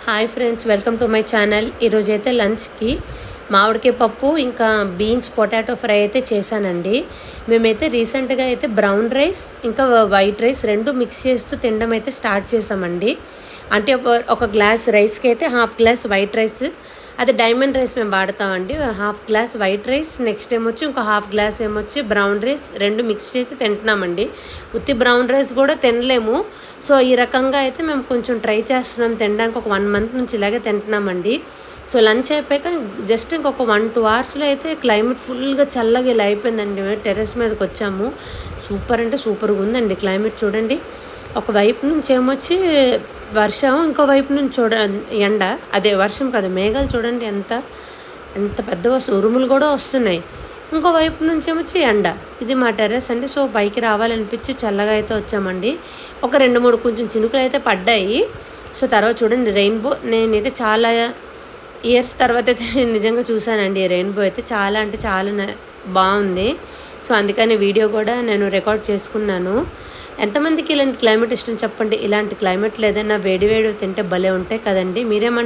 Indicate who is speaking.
Speaker 1: Hi friends, welcome to my channel. ఈరోజు అయితే లంచ్కి మామిడికాయ పప్పు ఇంకా బీన్స్ పొటాటో ఫ్రై అయితే చేశానండి. మేమైతే రీసెంట్గా అయితే బ్రౌన్ రైస్ ఇంకా వైట్ రైస్ రెండు మిక్స్ చేస్తూ తినడం అయితే స్టార్ట్ చేసామండి. అంటే ఒక గ్లాస్ రైస్కి అయితే హాఫ్ గ్లాస్ వైట్ రైస్, అది డైమండ్ రైస్ మేము వాడతామండి. Half glass white rice, next ఏమొచ్చి ఇంకో హాఫ్ గ్లాస్ ఏమొచ్చి బ్రౌన్ రైస్ రెండు మిక్స్ చేసి తింటున్నామండి. ఉత్తి బ్రౌన్ రైస్ కూడా తినలేము. సో ఈ రకంగా అయితే మేము కొంచెం ట్రై చేస్తున్నాం తినడానికి. ఒక 1 month నుంచి ఇలాగే తింటున్నామండి. సో లంచ్ అయిపోయాక జస్ట్ ఇంకొక 1-2 hours అయితే క్లైమేట్ ఫుల్గా చల్లగా ఇలా అయిపోయిందండి. టెర్రస్ మీదకి వచ్చాము. సూపర్ అంటే సూపర్గా ఉందండి క్లైమేట్. చూడండి, ఒకవైపు నుంచి ఏమొచ్చి వర్షం, ఇంకో వైపు నుంచి ఎండ. అదే వర్షం కాదు, మేఘాలు చూడండి ఎంత పెద్దగా వస్తుంది, ఉరుములు కూడా వస్తున్నాయి. ఇంకో వైపు నుంచి ఏమొచ్చి ఎండ. ఇది మా టెర్రస్ అండి. సో పైకి రావాలనిపించి చల్లగా అయితే వచ్చామండి. ఒక 2-3 కొంచెం చినుకులు అయితే పడ్డాయి. సో తర్వాత చూడండి రెయిన్బో. నేనైతే చాలా ఇయర్స్ తర్వాత అయితే నిజంగా చూశానండి ఈ రెయిన్బో అయితే. చాలా అంటే చాలా బాగుంది. సో అందుకని వీడియో కూడా నేను రికార్డ్ చేసుకున్నాను. ఎంతమందికి ఇలాంటి క్లైమేట్ ఇష్టం చెప్పండి. ఇలాంటి క్లైమేట్లో ఏదైనా వేడి తింటే భలే ఉంటాయి కదండి. మీరేమంటారు?